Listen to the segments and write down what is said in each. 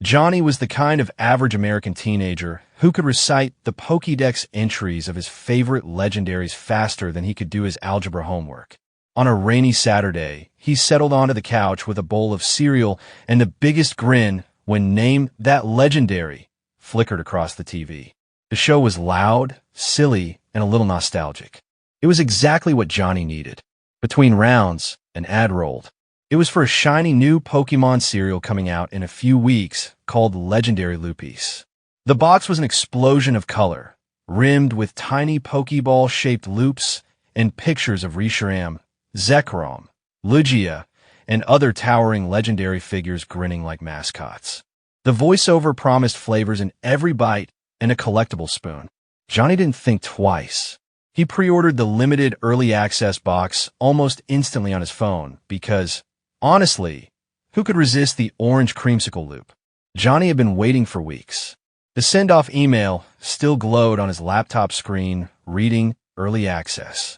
Johnny was the kind of average American teenager who could recite the Pokédex entries of his favorite legendaries faster than he could do his algebra homework. On a rainy Saturday, he settled onto the couch with a bowl of cereal and the biggest grin when Name That Legendary flickered across the TV. The show was loud, silly, and a little nostalgic. It was exactly what Johnny needed. Between rounds, an ad rolled. It was for a shiny new Pokemon cereal coming out in a few weeks called Legendary Loopies. The box was an explosion of color, rimmed with tiny Pokeball-shaped loops and pictures of Reshiram, Zekrom, Lugia, and other towering legendary figures grinning like mascots. The voiceover promised flavors in every bite and a collectible spoon. Johnny didn't think twice. He pre-ordered the limited early access box almost instantly on his phone because, honestly, who could resist the orange creamsicle loop? Johnny had been waiting for weeks. The send-off email still glowed on his laptop screen, reading early access.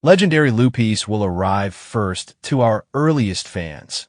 Legendary Loopies will arrive first to our earliest fans.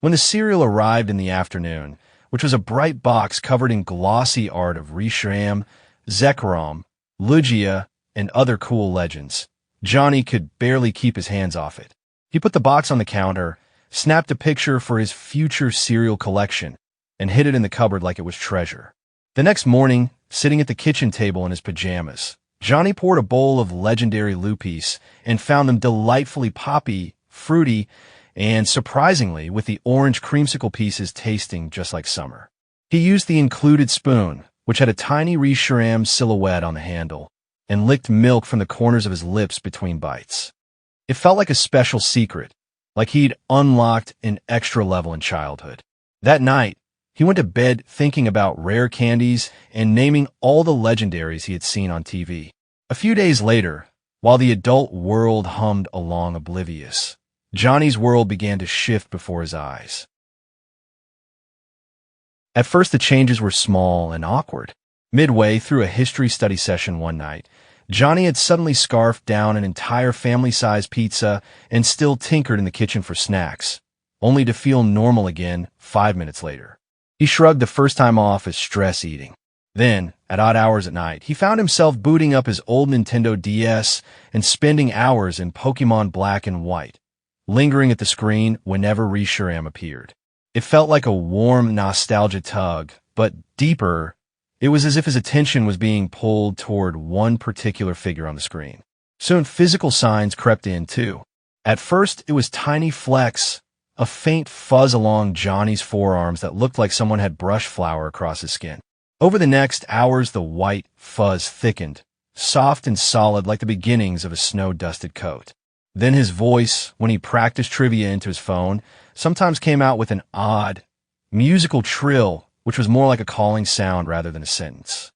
When the cereal arrived in the afternoon, which was a bright box covered in glossy art of Reshiram, Zekrom, Lugia, and other cool legends, Johnny could barely keep his hands off it. He put the box on the counter, snapped a picture for his future cereal collection, and hid it in the cupboard like it was treasure. The next morning, sitting at the kitchen table in his pajamas, Johnny poured a bowl of Legendary Loopies and found them delightfully poppy, fruity, and surprisingly, with the orange creamsicle pieces tasting just like summer. He used the included spoon, which had a tiny Reshiram silhouette on the handle, and licked milk from the corners of his lips between bites. It felt like a special secret, like he'd unlocked an extra level in childhood. That night, he went to bed thinking about rare candies and naming all the legendaries he had seen on TV. A few days later, while the adult world hummed along oblivious, Johnny's world began to shift before his eyes. At first, the changes were small and awkward. Midway through a history study session one night, Johnny had suddenly scarfed down an entire family-sized pizza and still tinkered in the kitchen for snacks, only to feel normal again 5 minutes later. He shrugged the first time off as stress eating. Then, at odd hours at night, he found himself booting up his old Nintendo DS and spending hours in Pokemon Black and White, lingering at the screen whenever Reshiram appeared. It felt like a warm nostalgia tug, but deeper, it was as if his attention was being pulled toward one particular figure on the screen. Soon physical signs crept in too. At first, it was tiny flecks, a faint fuzz along Johnny's forearms that looked like someone had brush flour across his skin. Over the next hours, the white fuzz thickened, soft and solid like the beginnings of a snow-dusted coat. Then his voice, when he practiced trivia into his phone, sometimes came out with an odd, musical trill, which was more like a calling sound rather than a sentence.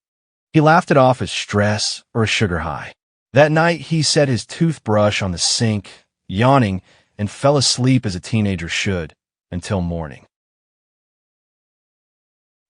He laughed it off as stress or a sugar high. That night, he set his toothbrush on the sink, yawning, and fell asleep as a teenager should, until morning.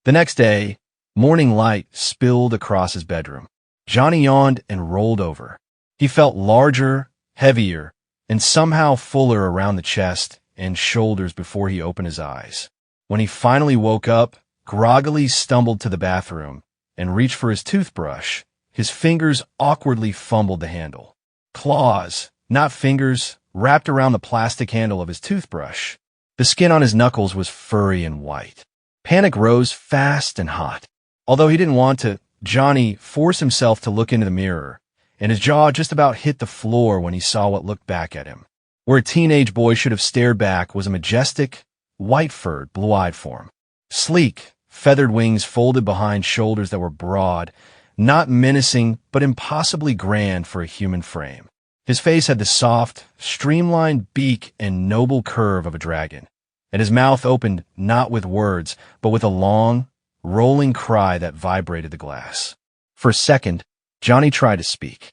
The next day, morning light spilled across his bedroom. Johnny yawned and rolled over. He felt larger, heavier, and somehow fuller around the chest and shoulders before he opened his eyes. When he finally woke up, groggily stumbled to the bathroom and reached for his toothbrush. His fingers awkwardly fumbled the handle. Claws, not fingers, wrapped around the plastic handle of his toothbrush. The skin on his knuckles was furry and white. Panic rose fast and hot. Although he didn't want to, Johnny forced himself to look into the mirror, and his jaw just about hit the floor when he saw what looked back at him. Where a teenage boy should have stared back was a majestic, white-furred, blue-eyed form. Sleek, feathered wings folded behind shoulders that were broad, not menacing, but impossibly grand for a human frame. His face had the soft, streamlined beak and noble curve of a dragon, and his mouth opened not with words, but with a long, rolling cry that vibrated the glass. For a second, Johnny tried to speak.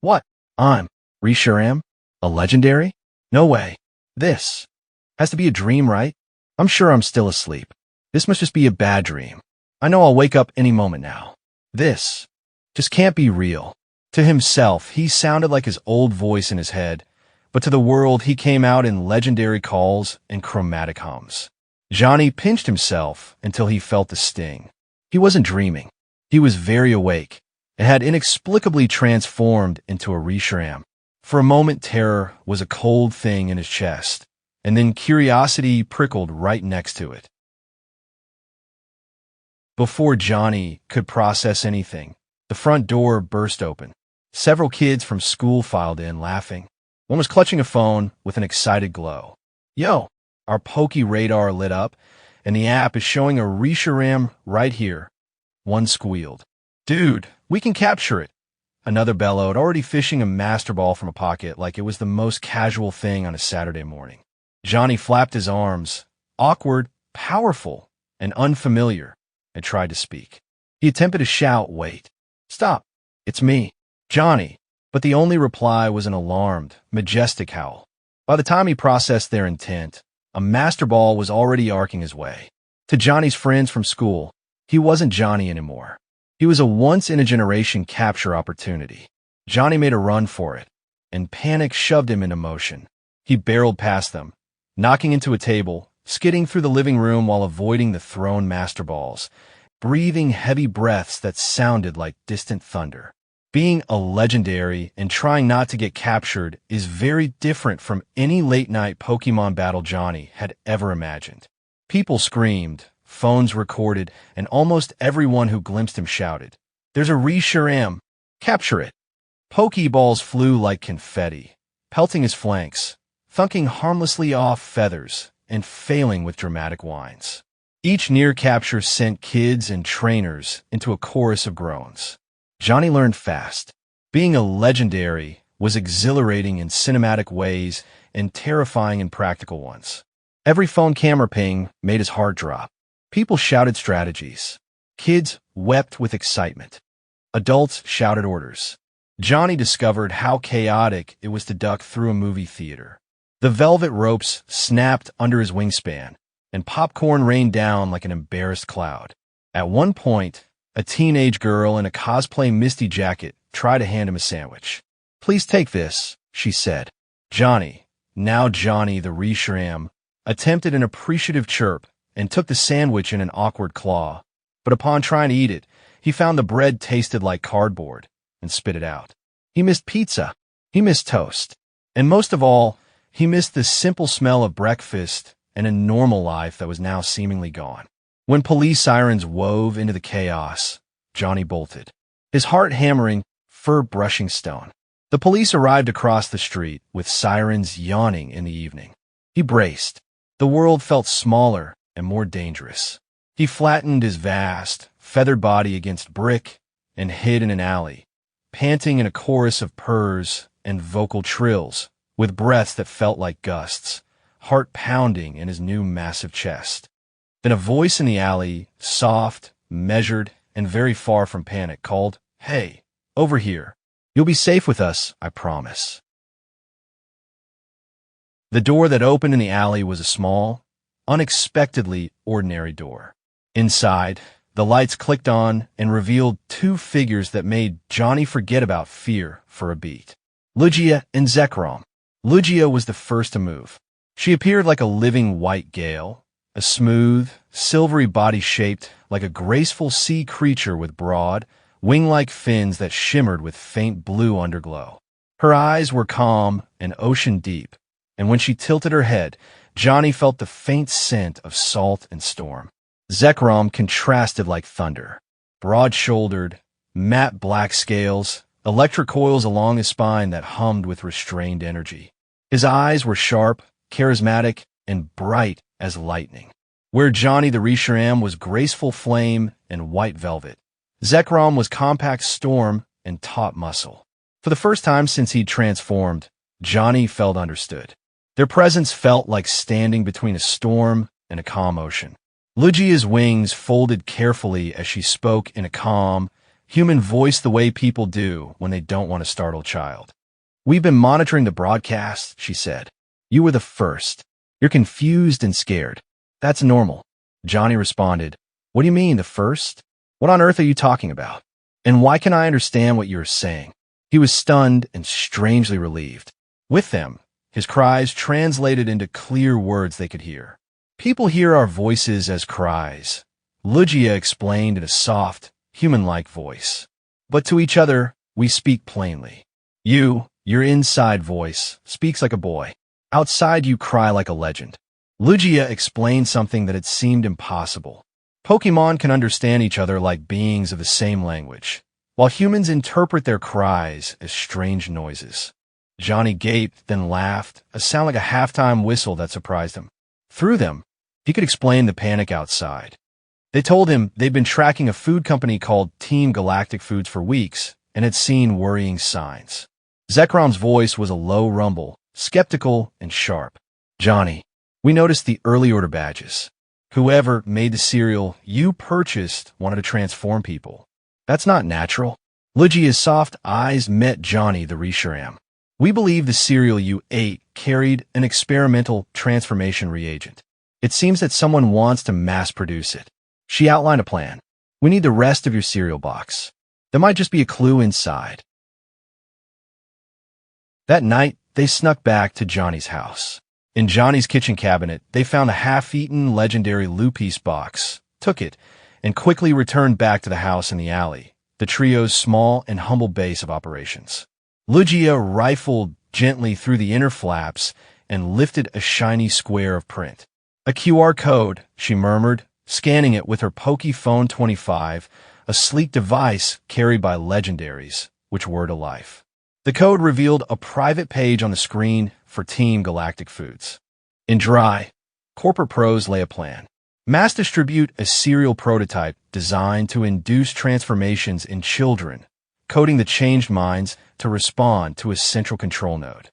What? I'm Reshiram? A legendary? No way. This has to be a dream, right? I'm sure I'm still asleep. This must just be a bad dream. I know I'll wake up any moment now. This just can't be real. To himself, he sounded like his old voice in his head, but to the world, he came out in legendary calls and chromatic hums. Johnny pinched himself until he felt the sting. He wasn't dreaming. He was very awake and had inexplicably transformed into a Reshiram. For a moment, terror was a cold thing in his chest, and then curiosity prickled right next to it. Before Johnny could process anything, the front door burst open. Several kids from school filed in, laughing. One was clutching a phone with an excited glow. "Yo, our Poké radar lit up, and the app is showing a Reshiram right here." One squealed. "Dude, we can capture it." Another bellowed, already fishing a master ball from a pocket like it was the most casual thing on a Saturday morning. Johnny flapped his arms, awkward, powerful, and unfamiliar, and tried to speak. He attempted to shout, "Wait, stop, it's me, Johnny," but the only reply was an alarmed, majestic howl. By the time he processed their intent, a master ball was already arcing his way. To Johnny's friends from school, he wasn't Johnny anymore. He was a once-in-a-generation capture opportunity. Johnny made a run for it, and panic shoved him into motion. He barreled past them, knocking into a table, skidding through the living room while avoiding the thrown master balls, breathing heavy breaths that sounded like distant thunder. Being a legendary and trying not to get captured is very different from any late-night Pokemon battle Johnny had ever imagined. People screamed, phones recorded, and almost everyone who glimpsed him shouted, "There's a Reshiram! Capture it!" Pokeballs flew like confetti, pelting his flanks, thunking harmlessly off feathers, and failing with dramatic whines. Each near capture sent kids and trainers into a chorus of groans. Johnny learned fast. Being a legendary was exhilarating in cinematic ways and terrifying in practical ones. Every phone camera ping made his heart drop. People shouted strategies. Kids wept with excitement. Adults shouted orders. Johnny discovered how chaotic it was to duck through a movie theater. The velvet ropes snapped under his wingspan, and popcorn rained down like an embarrassed cloud. At one point, a teenage girl in a cosplay Misty jacket tried to hand him a sandwich. "Please take this," she said. Johnny, now Johnny the Reshiram, attempted an appreciative chirp and took the sandwich in an awkward claw, but upon trying to eat it, he found the bread tasted like cardboard and spit it out. He missed pizza. He missed toast. And most of all, he missed the simple smell of breakfast and a normal life that was now seemingly gone. When police sirens wove into the chaos, Johnny bolted, his heart hammering, fur brushing stone. The police arrived across the street with sirens yawning in the evening. He braced. The world felt smaller and more dangerous. He flattened his vast, feathered body against brick and hid in an alley, panting in a chorus of purrs and vocal trills, with breaths that felt like gusts, heart pounding in his new massive chest. Then a voice in the alley, soft, measured, and very far from panic, called, "Hey, over here. You'll be safe with us, I promise." The door that opened in the alley was a small, unexpectedly ordinary door. Inside, the lights clicked on and revealed two figures that made Johnny forget about fear for a beat. Lugia and Zekrom. Lugia was the first to move. She appeared like a living white gale, a smooth, silvery body shaped like a graceful sea creature with broad, wing-like fins that shimmered with faint blue underglow. Her eyes were calm and ocean-deep, and when she tilted her head, Johnny felt the faint scent of salt and storm. Zekrom contrasted like thunder. Broad-shouldered, matte black scales, electric coils along his spine that hummed with restrained energy. His eyes were sharp, charismatic, and bright as lightning. Where Johnny the Reshiram was graceful flame and white velvet, Zekrom was compact storm and taut muscle. For the first time since he'd transformed, Johnny felt understood. Their presence felt like standing between a storm and a calm ocean. Lugia's wings folded carefully as she spoke in a calm, human voice the way people do when they don't want to startle a child. "We've been monitoring the broadcast," she said. "You were the first. You're confused and scared. That's normal." Johnny responded, "What do you mean, the first? What on earth are you talking about? And why can I understand what you're saying?" He was stunned and strangely relieved. With them, his cries translated into clear words they could hear. People hear our voices as cries, Lugia explained in a soft, human-like voice. But to each other, we speak plainly. Your inside voice, speaks like a boy. Outside you cry like a legend. Lugia explained something that had seemed impossible. Pokemon can understand each other like beings of the same language, while humans interpret their cries as strange noises. Johnny gaped, then laughed, a sound like a halftime whistle that surprised him. Through them, he could explain the panic outside. They told him they'd been tracking a food company called Team Galactic Foods for weeks and had seen worrying signs. Zekrom's voice was a low rumble, skeptical and sharp. Johnny, we noticed the early order badges. Whoever made the cereal you purchased wanted to transform people. That's not natural. Lugia's soft eyes met Johnny the Reshiram. We believe the cereal you ate carried an experimental transformation reagent. It seems that someone wants to mass-produce it. She outlined a plan. We need the rest of your cereal box. There might just be a clue inside. That night, they snuck back to Johnny's house. In Johnny's kitchen cabinet, they found a half-eaten Legendary Loopies box, took it, and quickly returned back to the house in the alley, the trio's small and humble base of operations. Lugia rifled gently through the inner flaps and lifted a shiny square of print. A QR code, she murmured, scanning it with her Pokephone 25, a sleek device carried by legendaries, which were to life. The code revealed a private page on the screen for Team Galactic Foods. In dry, corporate prose lay a plan. Mass distribute a cereal prototype designed to induce transformations in children, coding the changed minds to respond to a central control node.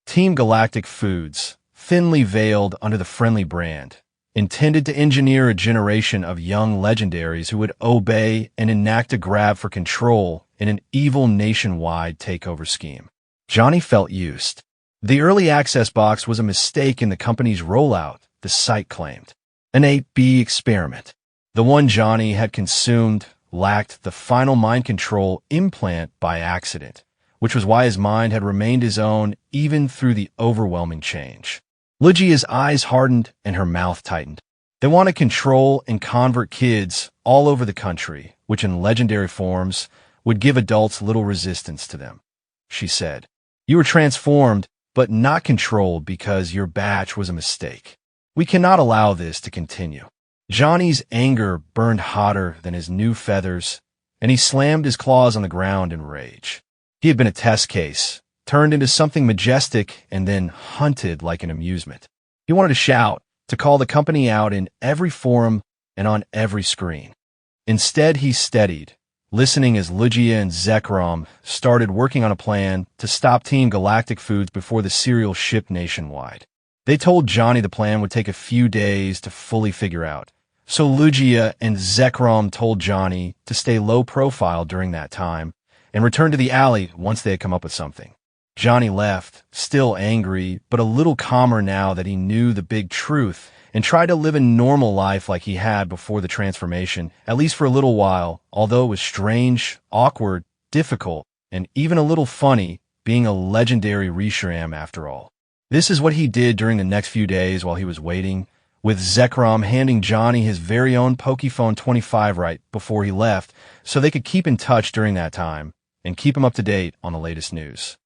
Team Galactic Foods, thinly veiled under the friendly brand, intended to engineer a generation of young legendaries who would obey and enact a grab for control in an evil nationwide takeover scheme. Johnny felt used. The early access box was a mistake in the company's rollout, the site claimed. An 8B experiment. The one Johnny had consumed lacked the final mind control implant by accident, which was why his mind had remained his own even through the overwhelming change. Lugia's eyes hardened and her mouth tightened. They want to control and convert kids all over the country, which in legendary forms would give adults little resistance to them. She said, "You were transformed, but not controlled because your batch was a mistake. We cannot allow this to continue." Johnny's anger burned hotter than his new feathers, and he slammed his claws on the ground in rage. He had been a test case, turned into something majestic, and then hunted like an amusement. He wanted to shout, to call the company out in every forum and on every screen. Instead, he steadied, listening as Lugia and Zekrom started working on a plan to stop Team Galactic Foods before the cereal shipped nationwide. They told Johnny the plan would take a few days to fully figure out, so Lugia and Zekrom told Johnny to stay low profile during that time and return to the alley once they had come up with something. Johnny left, still angry, but a little calmer now that he knew the big truth, and tried to live a normal life like he had before the transformation, at least for a little while, although it was strange, awkward, difficult, and even a little funny being a legendary Reshiram after all. This is what he did during the next few days while he was waiting, with Zekrom handing Johnny his very own Pokephone 25 right before he left so they could keep in touch during that time and keep him up to date on the latest news.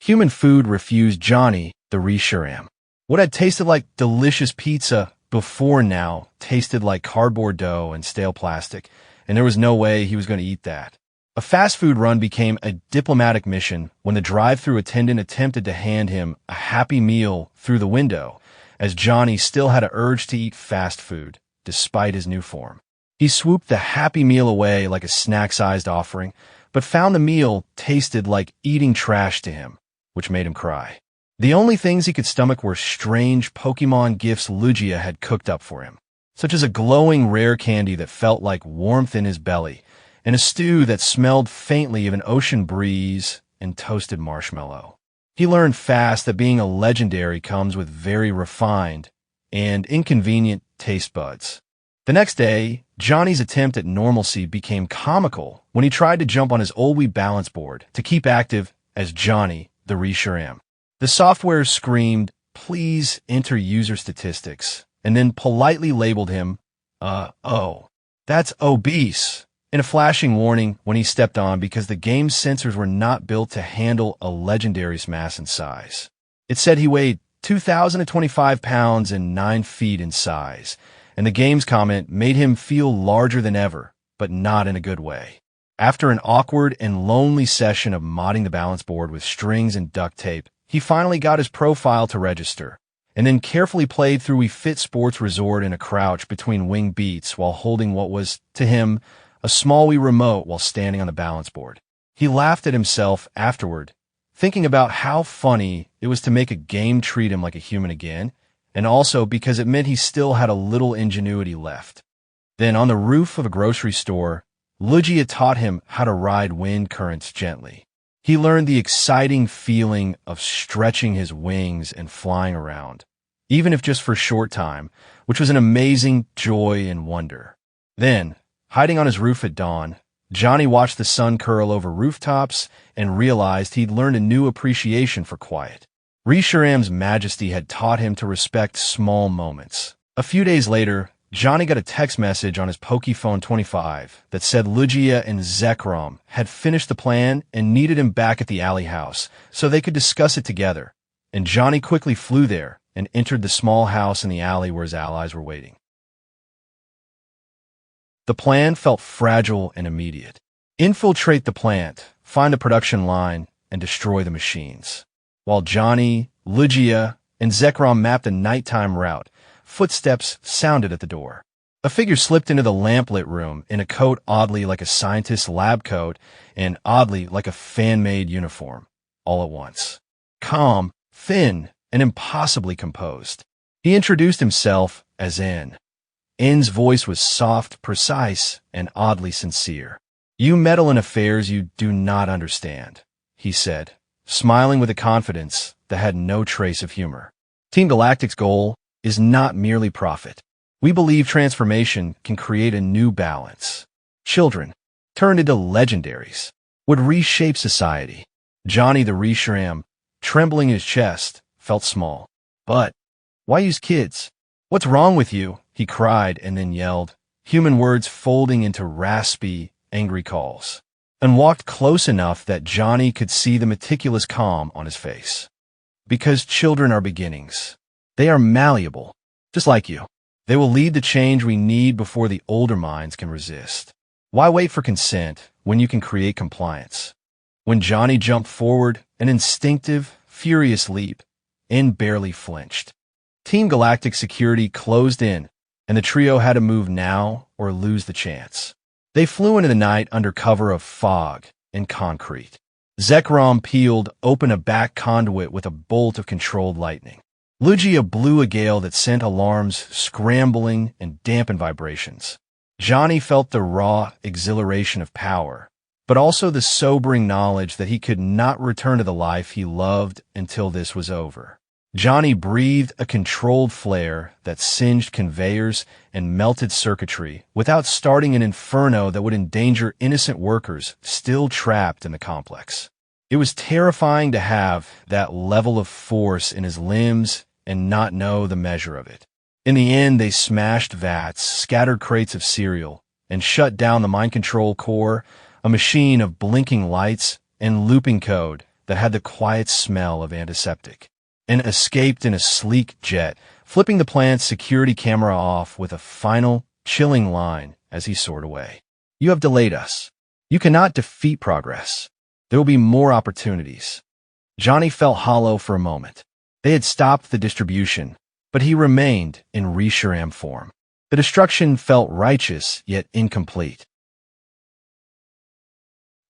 Human food refused Johnny the Reshiram. What had tasted like delicious pizza before now tasted like cardboard dough and stale plastic, and there was no way he was going to eat that. A fast food run became a diplomatic mission when the drive-thru attendant attempted to hand him a Happy Meal through the window, as Johnny still had an urge to eat fast food, despite his new form. He swooped the Happy Meal away like a snack-sized offering, but found the meal tasted like eating trash to him, which made him cry. The only things he could stomach were strange Pokemon gifts Lugia had cooked up for him, such as a glowing rare candy that felt like warmth in his belly, and a stew that smelled faintly of an ocean breeze and toasted marshmallow. He learned fast that being a legendary comes with very refined and inconvenient taste buds. The next day, Johnny's attempt at normalcy became comical when he tried to jump on his old Wii balance board to keep active as Johnny the Reshiram. The software screamed, please enter user statistics, and then politely labeled him, oh, that's obese, in a flashing warning when he stepped on because the game's sensors were not built to handle a legendary's mass and size. It said he weighed 2,025 pounds and 9 feet in size, and the game's comment made him feel larger than ever, but not in a good way. After an awkward and lonely session of modding the balance board with strings and duct tape, he finally got his profile to register, and then carefully played through Wii Fit Sports Resort in a crouch between wing beats while holding what was, to him, a small Wii remote while standing on the balance board. He laughed at himself afterward, thinking about how funny it was to make a game treat him like a human again, and also because it meant he still had a little ingenuity left. Then, on the roof of a grocery store, Luigi had taught him how to ride wind currents gently. He learned the exciting feeling of stretching his wings and flying around, even if just for a short time, which was an amazing joy and wonder. Then, hiding on his roof at dawn, Johnny watched the sun curl over rooftops and realized he'd learned a new appreciation for quiet. Reshiram's majesty had taught him to respect small moments. A few days later, Johnny got a text message on his Poképhone 25 that said Lugia and Zekrom had finished the plan and needed him back at the alley house so they could discuss it together, and Johnny quickly flew there and entered the small house in the alley where his allies were waiting. The plan felt fragile and immediate. Infiltrate the plant, find the production line, and destroy the machines. While Johnny, Lugia, and Zekrom mapped a nighttime route, footsteps sounded at the door. A figure slipped into the lamplit room in a coat oddly like a scientist's lab coat and oddly like a fan-made uniform, all at once. Calm, thin, and impossibly composed. He introduced himself as N. N's voice was soft, precise, and oddly sincere. "You meddle in affairs you do not understand," he said, smiling with a confidence that had no trace of humor. Team Galactic's goal is not merely profit. We believe transformation can create a new balance. Children, turned into legendaries, would reshape society. Johnny the Reshiram, trembling in his chest, felt small. But why use kids? "What's wrong with you?" he cried and then yelled, human words folding into raspy, angry calls, and walked close enough that Johnny could see the meticulous calm on his face. Because children are beginnings. They are malleable, just like you. They will lead the change we need before the older minds can resist. Why wait for consent when you can create compliance? When Johnny jumped forward, an instinctive, furious leap, N barely flinched. Team Galactic security closed in, and the trio had to move now or lose the chance. They flew into the night under cover of fog and concrete. Zekrom peeled open a back conduit with a bolt of controlled lightning. Lugia blew a gale that sent alarms scrambling and dampened vibrations. Johnny felt the raw exhilaration of power, but also the sobering knowledge that he could not return to the life he loved until this was over. Johnny breathed a controlled flare that singed conveyors and melted circuitry without starting an inferno that would endanger innocent workers still trapped in the complex. It was terrifying to have that level of force in his limbs and not know the measure of it. In the end, they smashed vats, scattered crates of cereal, and shut down the mind control core, a machine of blinking lights and looping code that had the quiet smell of antiseptic, and escaped in a sleek jet, flipping the plant's security camera off with a final, chilling line as he soared away. "You have delayed us. You cannot defeat progress. There will be more opportunities." Johnny felt hollow for a moment. They had stopped the distribution, but he remained in Reshiram form. The destruction felt righteous yet incomplete.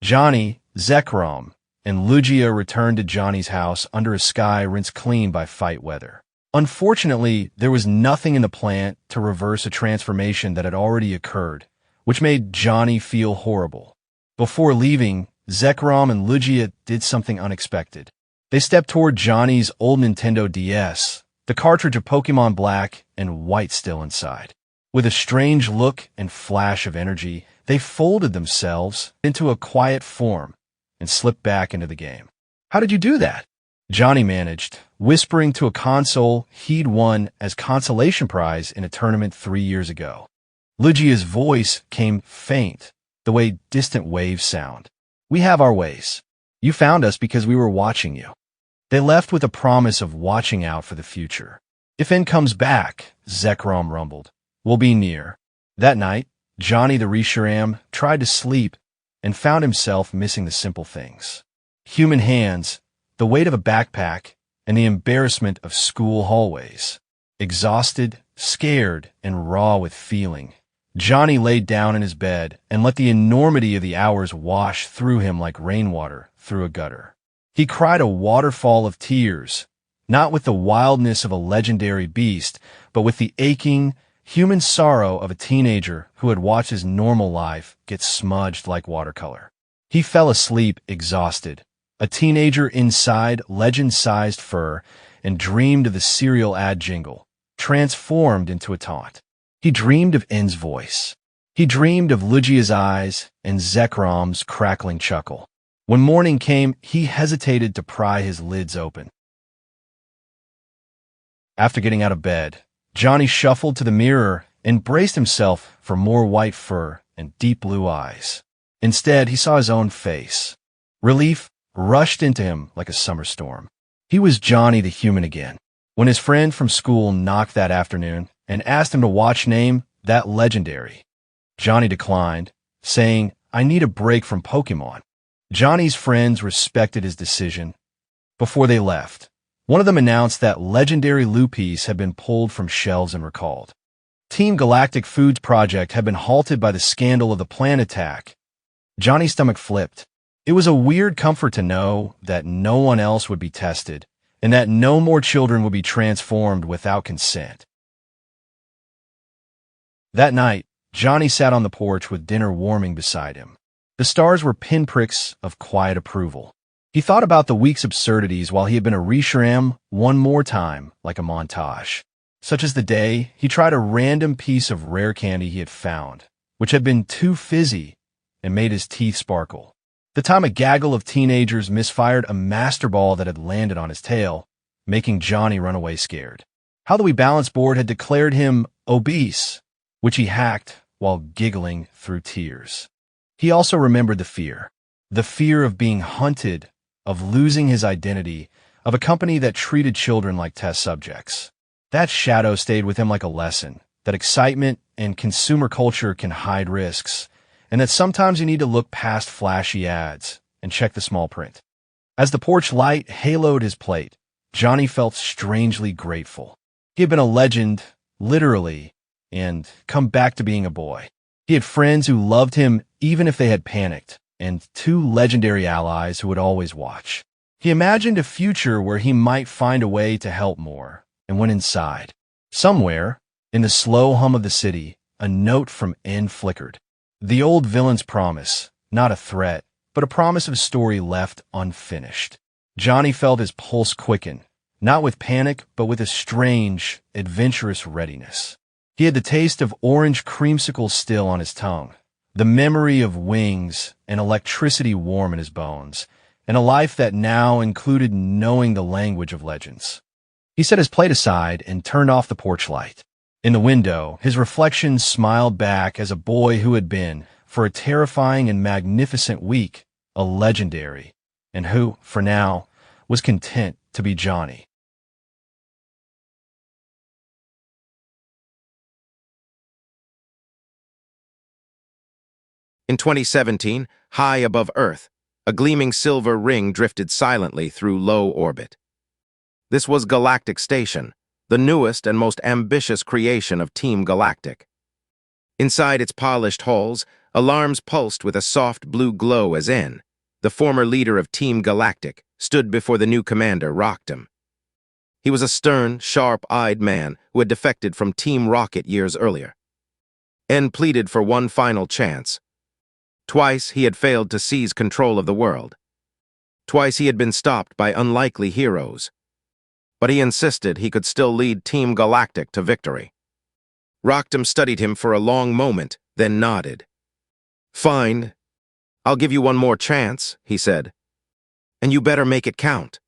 Johnny, Zekrom, and Lugia returned to Johnny's house under a sky rinsed clean by fight weather. Unfortunately, there was nothing in the plant to reverse a transformation that had already occurred, which made Johnny feel horrible. Before leaving, Zekrom and Lugia did something unexpected. They stepped toward Johnny's old Nintendo DS, the cartridge of Pokémon Black and White still inside. With a strange look and flash of energy, they folded themselves into a quiet form and slipped back into the game. "How did you do that?" Johnny managed, whispering to a console he'd won as consolation prize in a tournament 3 years ago. Luigi's voice came faint, the way distant waves sound. "We have our ways. You found us because we were watching you." They left with a promise of watching out for the future. "If N comes back," Zekrom rumbled, "we'll be near." That night, Johnny the Reshiram tried to sleep and found himself missing the simple things. Human hands, the weight of a backpack, and the embarrassment of school hallways. Exhausted, scared, and raw with feeling, Johnny laid down in his bed and let the enormity of the hours wash through him like rainwater through a gutter. He cried a waterfall of tears, not with the wildness of a legendary beast, but with the aching, human sorrow of a teenager who had watched his normal life get smudged like watercolor. He fell asleep exhausted, a teenager inside legend-sized fur, and dreamed of the cereal ad jingle, transformed into a taunt. He dreamed of N's voice. He dreamed of Luigi's eyes and Zekrom's crackling chuckle. When morning came, he hesitated to pry his lids open. After getting out of bed, Johnny shuffled to the mirror and braced himself for more white fur and deep blue eyes. Instead, he saw his own face. Relief rushed into him like a summer storm. He was Johnny the human again. When his friend from school knocked that afternoon and asked him to watch name that legendary, Johnny declined, saying, "I need a break from Pokémon." Johnny's friends respected his decision. Before they left, one of them announced that Legendary Loopies had been pulled from shelves and recalled. Team Galactic Foods project had been halted by the scandal of the plant attack. Johnny's stomach flipped. It was a weird comfort to know that no one else would be tested and that no more children would be transformed without consent. That night, Johnny sat on the porch with dinner warming beside him. The stars were pinpricks of quiet approval. He thought about the week's absurdities while he had been a Reshiram one more time, like a montage. Such as the day he tried a random piece of rare candy he had found, which had been too fizzy and made his teeth sparkle. The time a gaggle of teenagers misfired a master ball that had landed on his tail, making Johnny run away scared. How the Wii Balance Board had declared him obese, which he hacked while giggling through tears. He also remembered the fear of being hunted, of losing his identity, of a company that treated children like test subjects. That shadow stayed with him like a lesson, that excitement and consumer culture can hide risks, and that sometimes you need to look past flashy ads and check the small print. As the porch light haloed his plate, Johnny felt strangely grateful. He had been a legend, literally, and come back to being a boy. He had friends who loved him even if they had panicked, and 2 legendary allies who would always watch. He imagined a future where he might find a way to help more, and went inside. Somewhere, in the slow hum of the city, a note from N flickered. The old villain's promise, not a threat, but a promise of a story left unfinished. Johnny felt his pulse quicken, not with panic, but with a strange, adventurous readiness. He had the taste of orange creamsicle still on his tongue, the memory of wings and electricity warm in his bones, and a life that now included knowing the language of legends. He set his plate aside and turned off the porch light. In the window, his reflection smiled back as a boy who had been, for a terrifying and magnificent week, a legendary, and who, for now, was content to be Johnny. In 2017, high above Earth, a gleaming silver ring drifted silently through low orbit. This was Galactic Station, the newest and most ambitious creation of Team Galactic. Inside its polished halls, alarms pulsed with a soft blue glow as N, the former leader of Team Galactic, stood before the new commander, Rocktum. He was a stern, sharp-eyed man who had defected from Team Rocket years earlier. N pleaded for one final chance. Twice he had failed to seize control of the world. Twice he had been stopped by unlikely heroes. But he insisted he could still lead Team Galactic to victory. Rocktum studied him for a long moment, then nodded. "Fine. I'll give you one more chance," he said. "And you better make it count."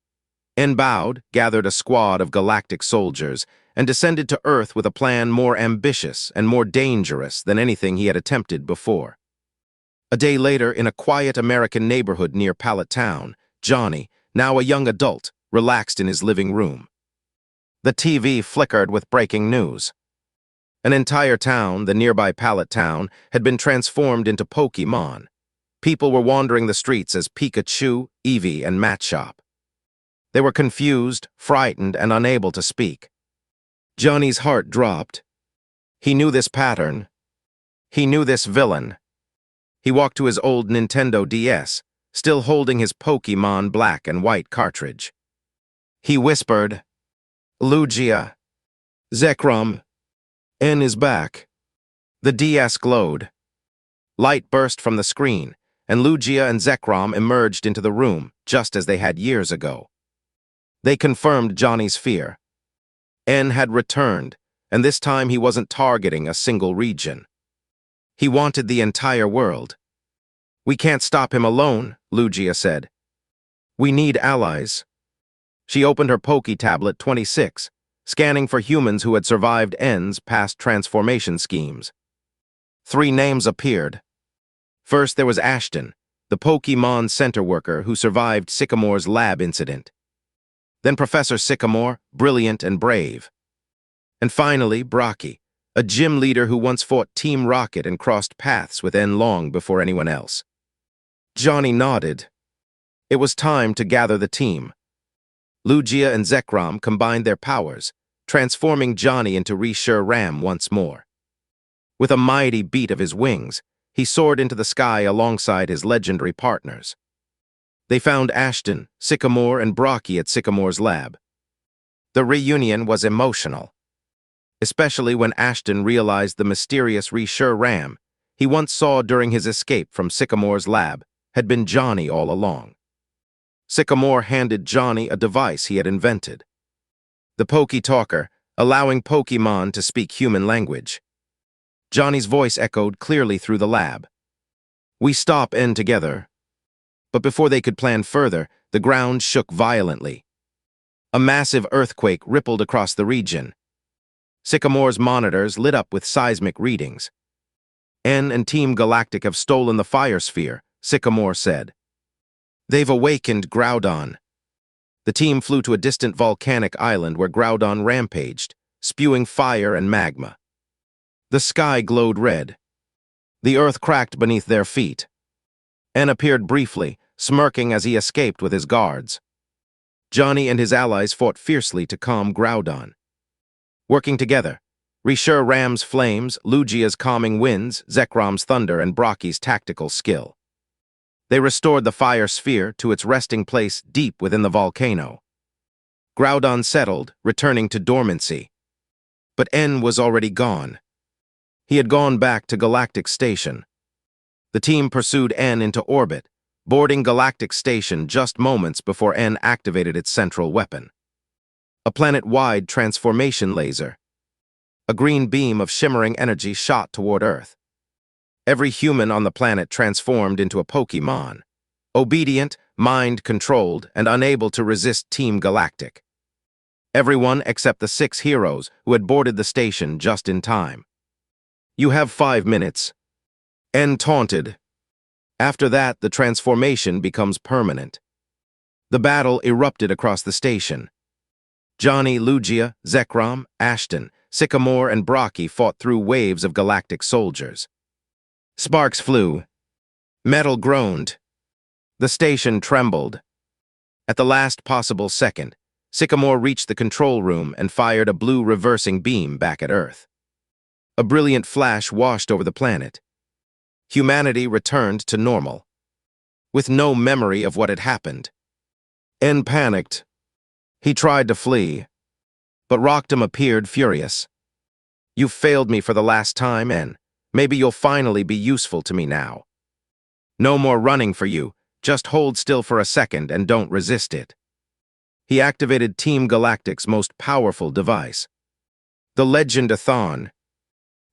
En bowed, gathered a squad of galactic soldiers, and descended to Earth with a plan more ambitious and more dangerous than anything he had attempted before. A day later, in a quiet American neighborhood near Pallet Town, Johnny, now a young adult, relaxed in his living room. The TV flickered with breaking news. An entire town, the nearby Pallet Town, had been transformed into Pokémon. People were wandering the streets as Pikachu, Eevee, and Matchop. They were confused, frightened, and unable to speak. Johnny's heart dropped. He knew this pattern. He knew this villain. He walked to his old Nintendo DS, still holding his Pokémon black and white cartridge. He whispered, "Lugia, Zekrom, N is back." The DS glowed. Light burst from the screen, and Lugia and Zekrom emerged into the room, just as they had years ago. They confirmed Johnny's fear. N had returned, and this time he wasn't targeting a single region. He wanted the entire world. "We can't stop him alone," Lugia said. "We need allies." She opened her Poké-Tablet 26, scanning for humans who had survived N's past transformation schemes. 3 names appeared. First, there was Ashton, the Pokémon center worker who survived Sycamore's lab incident. Then Professor Sycamore, brilliant and brave. And finally, Brocky, a gym leader who once fought Team Rocket and crossed paths with N long before anyone else. Johnny nodded. It was time to gather the team. Lugia and Zekrom combined their powers, transforming Johnny into Reshiram once more. With a mighty beat of his wings, he soared into the sky alongside his legendary partners. They found Ashton, Sycamore, and Brocky at Sycamore's lab. The reunion was emotional, especially when Ashton realized the mysterious Reshiram he once saw during his escape from Sycamore's lab had been Johnny all along. Sycamore handed Johnny a device he had invented. The Poké-Talker, allowing Pokémon to speak human language. Johnny's voice echoed clearly through the lab. "We stop N together." But before they could plan further, the ground shook violently. A massive earthquake rippled across the region. Sycamore's monitors lit up with seismic readings. "N and Team Galactic have stolen the fire sphere," Sycamore said. "They've awakened Groudon." The team flew to a distant volcanic island where Groudon rampaged, spewing fire and magma. The sky glowed red. The earth cracked beneath their feet. N appeared briefly, smirking as he escaped with his guards. Johnny and his allies fought fiercely to calm Groudon. Working together, Reshiram's flames, Lugia's calming winds, Zekrom's thunder, and Brocky's tactical skill. They restored the fire sphere to its resting place deep within the volcano. Groudon settled, returning to dormancy. But N was already gone. He had gone back to Galactic Station. The team pursued N into orbit, boarding Galactic Station just moments before N activated its central weapon. A planet-wide transformation laser. A green beam of shimmering energy shot toward Earth. Every human on the planet transformed into a Pokémon, obedient, mind-controlled, and unable to resist Team Galactic. Everyone except the 6 heroes who had boarded the station just in time. "You have 5 minutes. N taunted. After that, the transformation becomes permanent." The battle erupted across the station. Johnny, Lugia, Zekrom, Ashton, Sycamore, and Brocky fought through waves of galactic soldiers. Sparks flew. Metal groaned. The station trembled. At the last possible second, Sycamore reached the control room and fired a blue reversing beam back at Earth. A brilliant flash washed over the planet. Humanity returned to normal, with no memory of what had happened. N panicked. He tried to flee, but Rockdom appeared furious. "You've failed me for the last time, N. Maybe you'll finally be useful to me now. No more running for you, just hold still for a second and don't resist it." He activated Team Galactic's most powerful device, the Legendathon.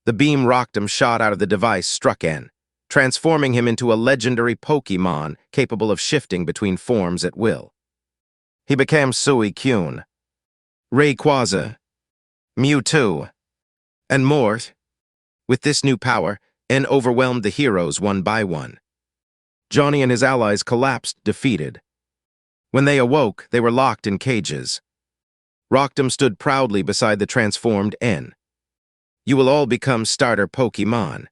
The beam Rockdom shot out of the device struck N, transforming him into a legendary Pokémon capable of shifting between forms at will. He became Suicune, Rayquaza, Mewtwo, and more. With this new power, N overwhelmed the heroes one by one. Johnny and his allies collapsed, defeated. When they awoke, they were locked in cages. Rockdom stood proudly beside the transformed N. "You will all become starter Pokémon,"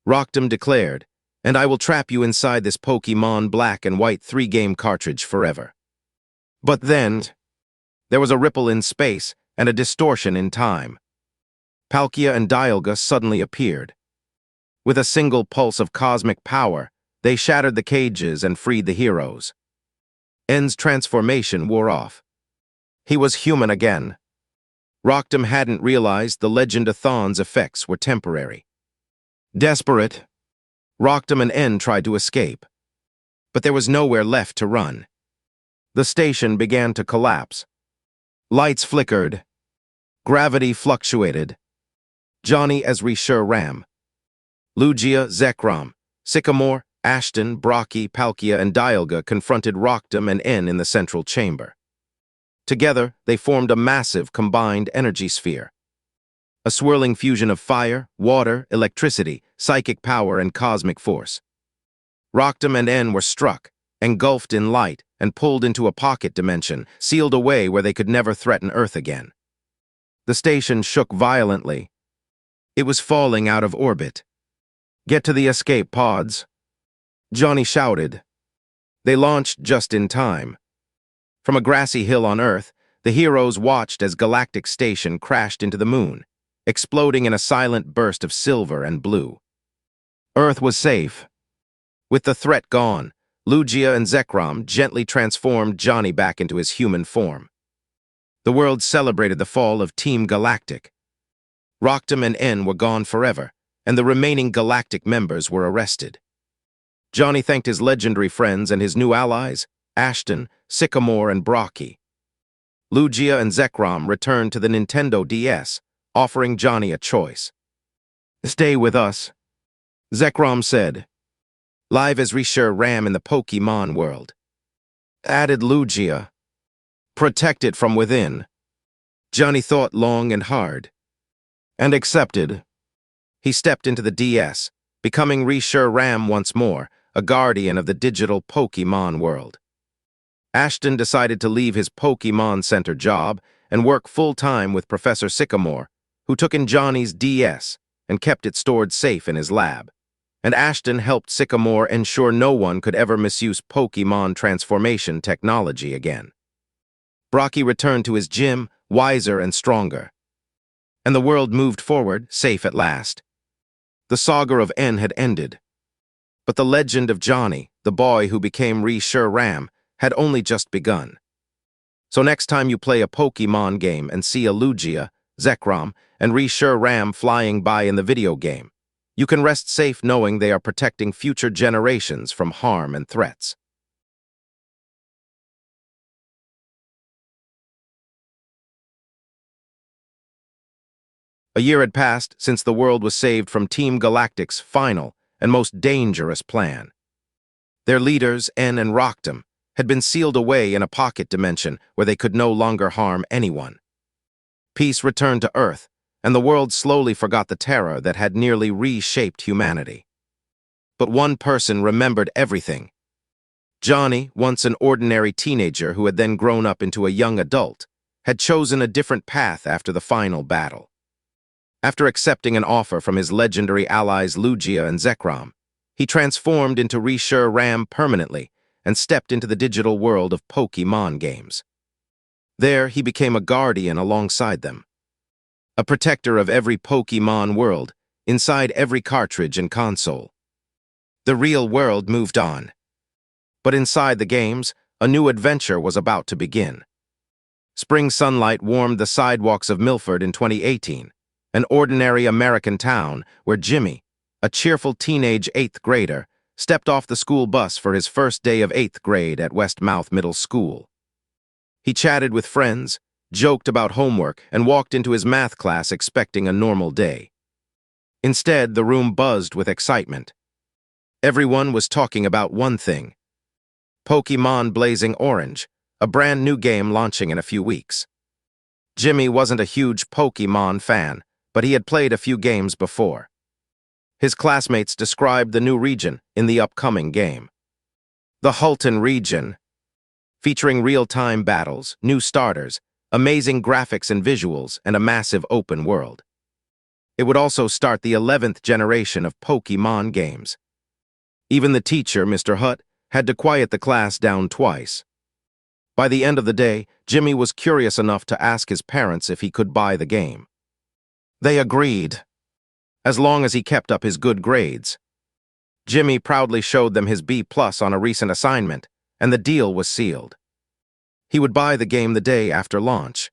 Rockdom declared, "and I will trap you inside this Pokémon Black and White 3-game cartridge forever." But then, there was a ripple in space and a distortion in time. Palkia and Dialga suddenly appeared. With a single pulse of cosmic power, they shattered the cages and freed the heroes. N's transformation wore off. He was human again. Rockdom hadn't realized the Legend-a-thon's effects were temporary. Desperate, Rockdom and N tried to escape. But there was nowhere left to run. The station began to collapse. Lights flickered. Gravity fluctuated. Johnny as Reshiram, Lugia, Zekrom, Sycamore, Ashton, Brocky, Palkia, and Dialga confronted Rockdom and N in the central chamber. Together, they formed a massive combined energy sphere. A swirling fusion of fire, water, electricity, psychic power, and cosmic force. Rockdom and N were struck, engulfed in light, and pulled into a pocket dimension, sealed away where they could never threaten Earth again. The station shook violently. It was falling out of orbit. "Get to the escape pods," Johnny shouted. They launched just in time. From a grassy hill on Earth, the heroes watched as Galactic Station crashed into the moon, exploding in a silent burst of silver and blue. Earth was safe. With the threat gone, Lugia and Zekrom gently transformed Johnny back into his human form. The world celebrated the fall of Team Galactic. Rockdom and N were gone forever, and the remaining Galactic members were arrested. Johnny thanked his legendary friends and his new allies, Ashton, Sycamore, and Brocky. Lugia and Zekrom returned to the Nintendo DS, offering Johnny a choice. "Stay with us," Zekrom said. "Live as Reshiram in the Pokémon world." Added Lugia. "Protect it from within." Johnny thought long and hard. And accepted. He stepped into the DS, becoming Reshiram once more, a guardian of the digital Pokémon world. Ashton decided to leave his Pokémon Center job and work full-time with Professor Sycamore, who took in Johnny's DS and kept it stored safe in his lab. And Ashton helped Sycamore ensure no one could ever misuse Pokémon transformation technology again. Brocky returned to his gym, wiser and stronger. And the world moved forward, safe at last. The saga of N had ended. But the legend of Johnny, the boy who became Reshiram, had only just begun. So next time you play a Pokémon game and see a Lugia, Zekrom, and Reshiram flying by in the video game, you can rest safe knowing they are protecting future generations from harm and threats. A year had passed since the world was saved from Team Galactic's final and most dangerous plan. Their leaders, N and Rockdom, had been sealed away in a pocket dimension where they could no longer harm anyone. Peace returned to Earth, and the world slowly forgot the terror that had nearly reshaped humanity. But one person remembered everything. Johnny, once an ordinary teenager who had then grown up into a young adult, had chosen a different path after the final battle. After accepting an offer from his legendary allies Lugia and Zekrom, he transformed into Reshiram permanently and stepped into the digital world of Pokémon games. There, he became a guardian alongside them. A protector of every Pokémon world, inside every cartridge and console. The real world moved on. But inside the games, a new adventure was about to begin. Spring sunlight warmed the sidewalks of Milford in 2018, an ordinary American town where Jimmy, a cheerful teenage 8th grader, stepped off the school bus for his first day of 8th grade at Westmouth Middle School. He chatted with friends, joked about homework, and walked into his math class expecting a normal day. Instead, the room buzzed with excitement. Everyone was talking about one thing: Pokémon Blazing Orange, a brand new game launching in a few weeks. Jimmy wasn't a huge Pokémon fan, but he had played a few games before. His classmates described the new region in the upcoming game. The Hulton region, featuring real-time battles, new starters, amazing graphics and visuals, and a massive open world. It would also start the 11th generation of Pokémon games. Even the teacher, Mr. Hutt, had to quiet the class down twice. By the end of the day, Jimmy was curious enough to ask his parents if he could buy the game. They agreed, as long as he kept up his good grades. Jimmy proudly showed them his B+ on a recent assignment, and the deal was sealed. He would buy the game the day after launch.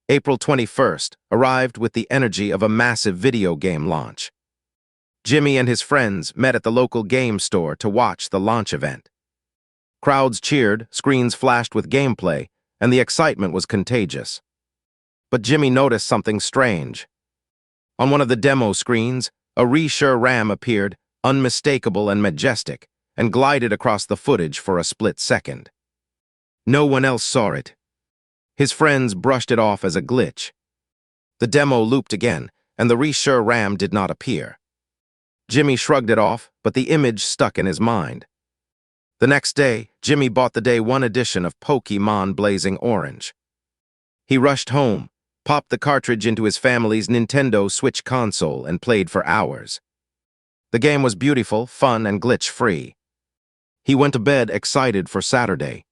April 21st arrived with the energy of a massive video game launch. Jimmy and his friends met at the local game store to watch the launch event. Crowds cheered, screens flashed with gameplay, and the excitement was contagious. But Jimmy noticed something strange. On one of the demo screens, a Reshiram appeared, unmistakable and majestic, and glided across the footage for a split second. No one else saw it. His friends brushed it off as a glitch. The demo looped again, and the Reshiram did not appear. Jimmy shrugged it off, but the image stuck in his mind. The next day, Jimmy bought the Day 1 edition of Pokémon Blazing Orange. He rushed home, popped the cartridge into his family's Nintendo Switch console, and played for hours. The game was beautiful, fun, and glitch-free. He went to bed excited for Saturday.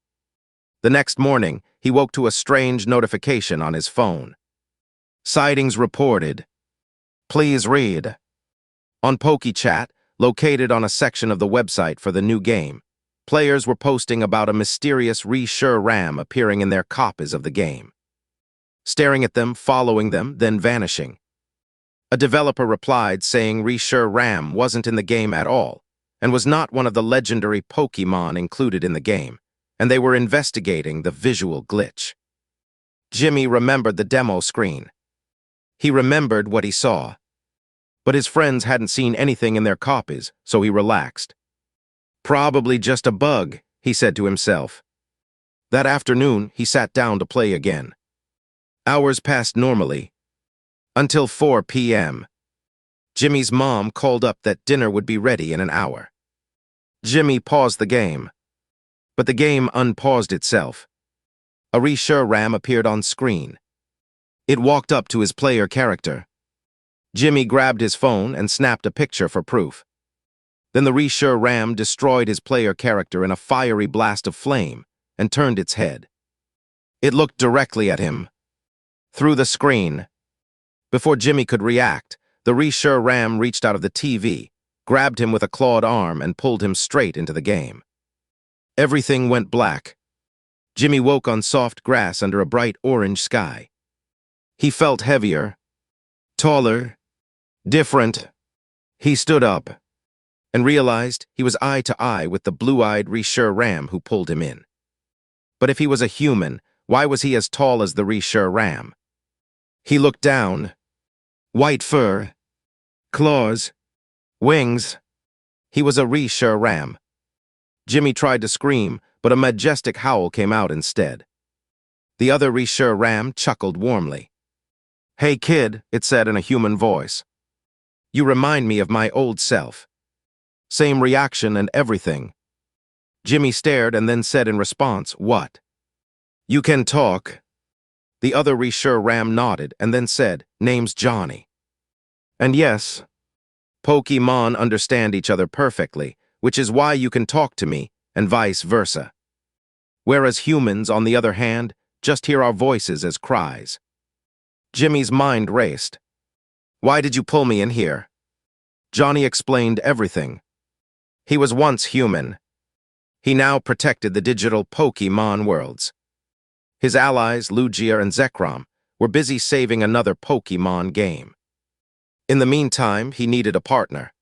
The next morning, he woke to a strange notification on his phone. Sightings reported. Please read. On PokéChat, located on a section of the website for the new game, players were posting about a mysterious Reshiram appearing in their copies of the game. Staring at them, following them, then vanishing. A developer replied saying Reshiram wasn't in the game at all, and was not one of the legendary Pokémon included in the game, and they were investigating the visual glitch. Jimmy remembered the demo screen. He remembered what he saw. But his friends hadn't seen anything in their copies, so he relaxed. Probably just a bug, he said to himself. That afternoon, he sat down to play again. Hours passed normally, until 4 p.m. Jimmy's mom called up that dinner would be ready in an hour. Jimmy paused the game, but the game unpaused itself. A Reshiram appeared on screen. It walked up to his player character. Jimmy grabbed his phone and snapped a picture for proof. Then the Reshiram destroyed his player character in a fiery blast of flame and turned its head. It looked directly at him, through the screen. Before Jimmy could react, the Reshiram reached out of the TV, grabbed him with a clawed arm, and pulled him straight into the game. Everything went black. Jimmy woke on soft grass under a bright orange sky. He felt heavier, taller, different. He stood up and realized he was eye to eye with the blue-eyed Reshiram who pulled him in. But if he was a human, why was he as tall as the Reshiram? He looked down. White fur, claws, wings. He was a Reshiram. Jimmy tried to scream, but a majestic howl came out instead. The other Reshiram chuckled warmly. Hey kid, it said in a human voice. You remind me of my old self. Same reaction and everything. Jimmy stared and then said in response, what? You can talk. The other Reshiram nodded and then said, name's Johnny. And yes, Pokémon understand each other perfectly, which is why you can talk to me, and vice versa. Whereas humans, on the other hand, just hear our voices as cries. Jimmy's mind raced. Why did you pull me in here? Johnny explained everything. He was once human. He now protected the digital Pokémon worlds. His allies, Lugia and Zekrom, were busy saving another Pokémon game. In the meantime, he needed a partner.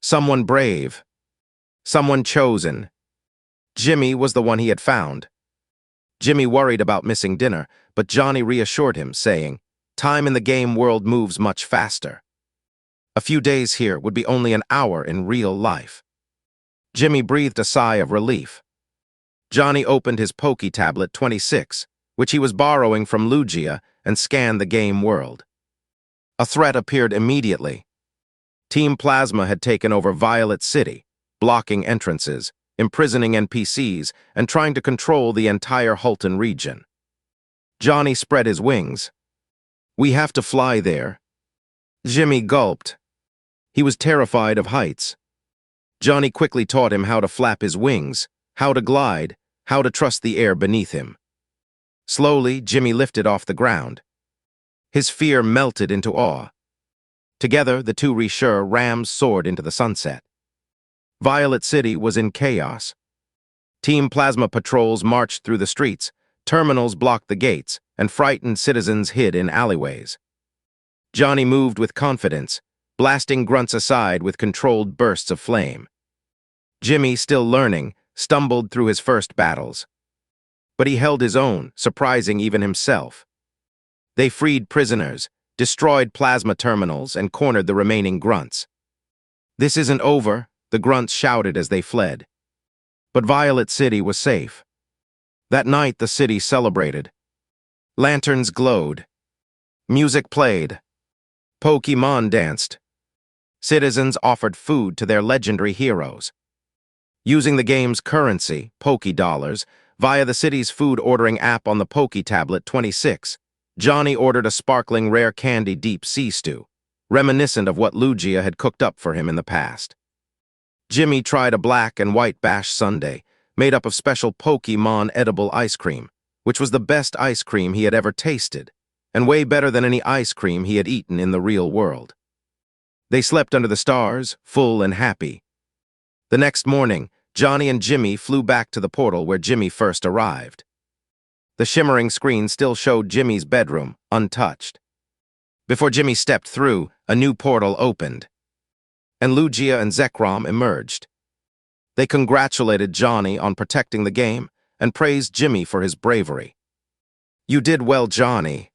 Someone brave. Someone chosen. Jimmy was the one he had found. Jimmy worried about missing dinner, but Johnny reassured him, saying, time in the game world moves much faster. A few days here would be only an hour in real life. Jimmy breathed a sigh of relief. Johnny opened his Poké-Tablet 26, which he was borrowing from Lugia, and scanned the game world. A threat appeared immediately. Team Plasma had taken over Violet City, blocking entrances, imprisoning NPCs, and trying to control the entire Hulton region. Johnny spread his wings. "We have to fly there." Jimmy gulped. He was terrified of heights. Johnny quickly taught him how to flap his wings, how to glide, how to trust the air beneath him. Slowly, Jimmy lifted off the ground. His fear melted into awe. Together, the two Reshiram soared into the sunset. Violet City was in chaos. Team Plasma patrols marched through the streets, terminals blocked the gates, and frightened citizens hid in alleyways. Johnny moved with confidence, blasting grunts aside with controlled bursts of flame. Jimmy, still learning, stumbled through his first battles. But he held his own, surprising even himself. They freed prisoners, destroyed plasma terminals, and cornered the remaining grunts. "This isn't over," the grunts shouted as they fled. But Violet City was safe. That night, the city celebrated. Lanterns glowed. Music played. Pokémon danced. Citizens offered food to their legendary heroes. Using the game's currency, Poké-Dollars, via the city's food ordering app on the Poké-Tablet 26, Johnny ordered a sparkling rare candy deep sea stew, reminiscent of what Lugia had cooked up for him in the past. Jimmy tried a black and white bash sundae, made up of special Pokémon edible ice cream, which was the best ice cream he had ever tasted, and way better than any ice cream he had eaten in the real world. They slept under the stars, full and happy. The next morning, Johnny and Jimmy flew back to the portal where Jimmy first arrived. The shimmering screen still showed Jimmy's bedroom, untouched. Before Jimmy stepped through, a new portal opened, and Lugia and Zekrom emerged. They congratulated Johnny on protecting the game and praised Jimmy for his bravery. "You did well, Johnny,"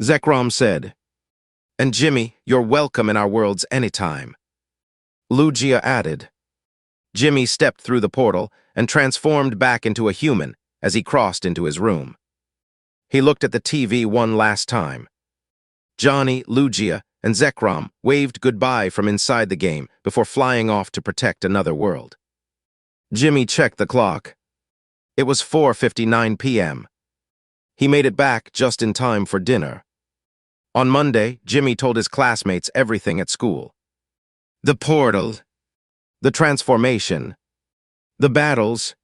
Zekrom said. "And Jimmy, you're welcome in our worlds anytime," Lugia added. Jimmy stepped through the portal and transformed back into a human as he crossed into his room. He looked at the TV one last time. Johnny, Lugia, and Zekrom waved goodbye from inside the game before flying off to protect another world. Jimmy checked the clock. It was 4:59 p.m. He made it back just in time for dinner. On Monday, Jimmy told his classmates everything at school. The portal, the transformation, the battles,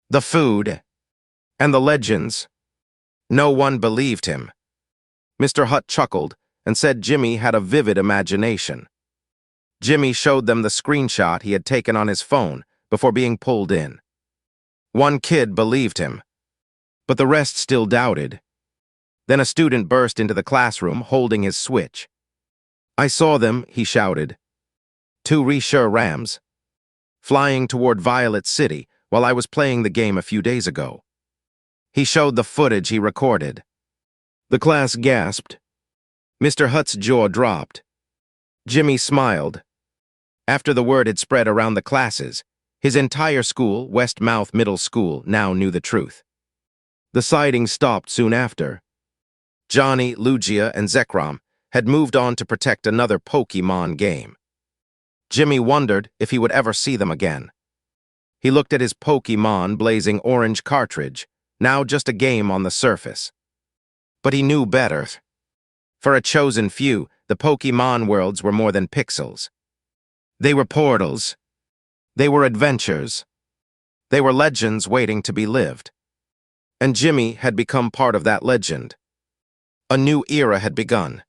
the food, and the legends. No one believed him. Mr. Hutt chuckled and said Jimmy had a vivid imagination. Jimmy showed them the screenshot he had taken on his phone before being pulled in. One kid believed him, but the rest still doubted. Then a student burst into the classroom holding his switch. "I saw them," he shouted. "Two Reshirams, flying toward Violet City while I was playing the game a few days ago." He showed the footage he recorded. The class gasped. Mr. Hutt's jaw dropped. Jimmy smiled. After the word had spread around the classes, his entire school, Westmouth Middle School, now knew the truth. The sightings stopped soon after. Johnny, Lugia, and Zekrom had moved on to protect another Pokémon game. Jimmy wondered if he would ever see them again. He looked at his Pokémon blazing orange cartridge, now just a game on the surface. But he knew better. For a chosen few, the Pokémon worlds were more than pixels. They were portals. They were adventures. They were legends waiting to be lived. And Jimmy had become part of that legend. A new era had begun.